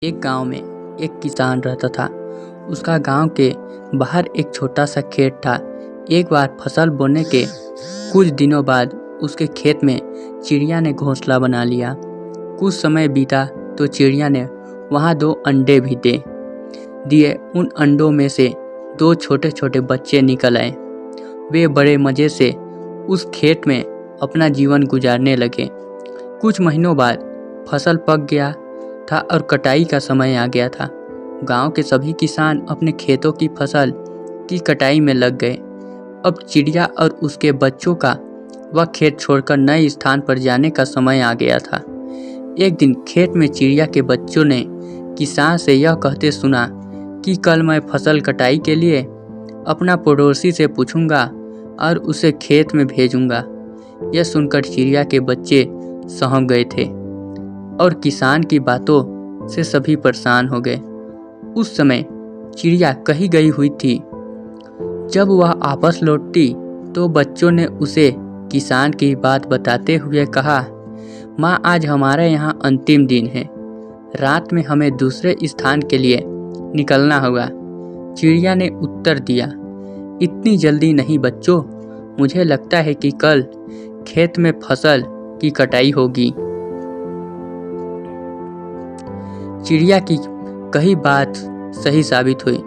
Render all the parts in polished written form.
एक गांव में एक किसान रहता था। उसका गांव के बाहर एक छोटा सा खेत था। एक बार फसल बोने के कुछ दिनों बाद उसके खेत में चिड़िया ने घोंसला बना लिया। कुछ समय बीता तो चिड़िया ने वहां 2 अंडे भी दे दिए। उन अंडों में से 2 छोटे छोटे बच्चे निकल आए। वे बड़े मज़े से उस खेत में अपना जीवन गुजारने लगे। कुछ महीनों बाद फसल पक गया था और कटाई का समय आ गया था। गांव के सभी किसान अपने खेतों की फसल की कटाई में लग गए। अब चिड़िया और उसके बच्चों का वह खेत छोड़कर नए स्थान पर जाने का समय आ गया था। एक दिन खेत में चिड़िया के बच्चों ने किसान से यह कहते सुना कि कल मैं फसल कटाई के लिए अपना पड़ोसी से पूछूंगा और उसे खेत में भेजूंगा। यह सुनकर चिड़िया के बच्चे सहम गए थे और किसान की बातों से सभी परेशान हो गए। उस समय चिड़िया कहीं गई हुई थी। जब वह वापस लौटी तो बच्चों ने उसे किसान की बात बताते हुए कहा, माँ, आज हमारे यहाँ अंतिम दिन है। रात में हमें दूसरे स्थान के लिए निकलना होगा। चिड़िया ने उत्तर दिया, इतनी जल्दी नहीं बच्चों, मुझे लगता है कि कल खेत में फसल की कटाई होगी। चिड़िया की कही बात सही साबित हुई।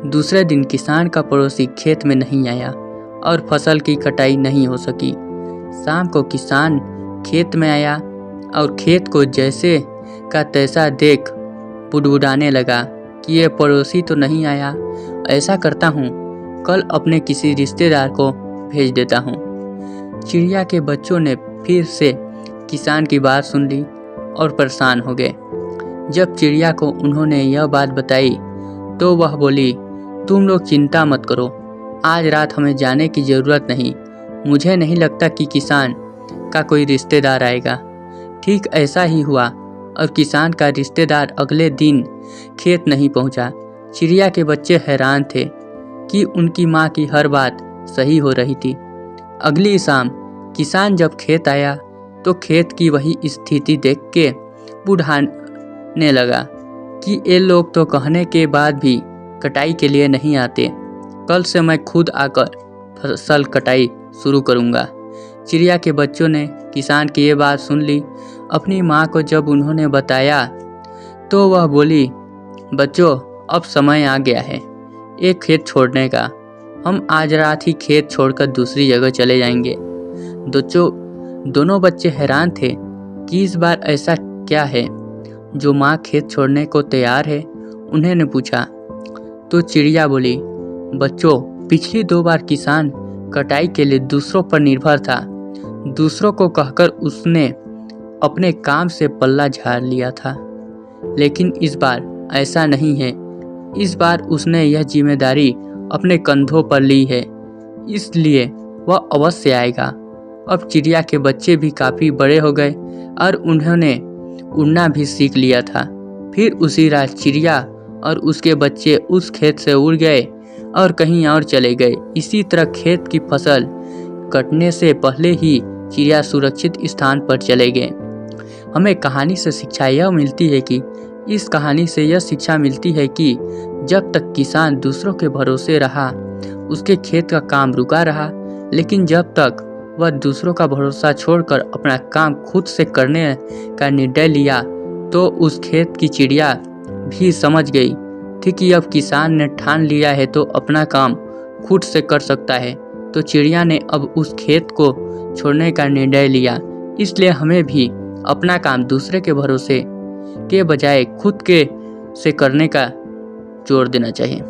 दूसरे दिन किसान का पड़ोसी खेत में नहीं आया और फसल की कटाई नहीं हो सकी। शाम को किसान खेत में आया और खेत को जैसे का तैसा देख बुड़बुड़ाने लगा कि ये पड़ोसी तो नहीं आया। ऐसा करता हूँ, कल अपने किसी रिश्तेदार को भेज देता हूँ। चिड़िया के बच्चों ने फिर से किसान की बात सुन ली और परेशान हो गए। जब चिड़िया को उन्होंने यह बात बताई तो वह बोली, तुम लोग चिंता मत करो, आज रात हमें जाने की ज़रूरत नहीं। मुझे नहीं लगता कि किसान का कोई रिश्तेदार आएगा। ठीक ऐसा ही हुआ और किसान का रिश्तेदार अगले दिन खेत नहीं पहुंचा। चिड़िया के बच्चे हैरान थे कि उनकी माँ की हर बात सही हो रही थी। अगली शाम किसान जब खेत आया तो खेत की वही स्थिति देख के बुढ़ाने लगा कि ये लोग तो कहने के बाद भी कटाई के लिए नहीं आते। कल से मैं खुद आकर फसल कटाई शुरू करूँगा। चिड़िया के बच्चों ने किसान की ये बात सुन ली। अपनी माँ को जब उन्होंने बताया तो वह बोली, बच्चों, अब समय आ गया है एक खेत छोड़ने का। हम आज रात ही खेत छोड़कर दूसरी जगह चले जाएंगे। दोनों बच्चे हैरान थे कि इस बार ऐसा क्या है जो माँ खेत छोड़ने को तैयार है। उन्होंने पूछा तो चिड़िया बोली, बच्चों, पिछली 2 बार किसान कटाई के लिए दूसरों पर निर्भर था। दूसरों को कहकर उसने अपने काम से पल्ला झाड़ लिया था, लेकिन इस बार ऐसा नहीं है। इस बार उसने यह जिम्मेदारी अपने कंधों पर ली है, इसलिए वह अवश्य आएगा। अब चिड़िया के बच्चे भी काफ़ी बड़े हो गए और उन्होंने उड़ना भी सीख लिया था। फिर उसी रात चिड़िया और उसके बच्चे उस खेत से उड़ गए और कहीं और चले गए। इसी तरह खेत की फसल कटने से पहले ही चिड़िया सुरक्षित स्थान पर चले गए। हमें कहानी से शिक्षा यह मिलती है कि जब तक किसान दूसरों के भरोसे रहा, उसके खेत का काम रुका रहा। लेकिन जब तक वह दूसरों का भरोसा छोड़कर अपना काम खुद से करने का निर्णय लिया तो उस खेत की चिड़िया भी समझ गई थी कि अब किसान ने ठान लिया है तो अपना काम खुद से कर सकता है। तो चिड़िया ने अब उस खेत को छोड़ने का निर्णय लिया। इसलिए हमें भी अपना काम दूसरे के भरोसे के बजाय खुद के से करने का जोर देना चाहिए।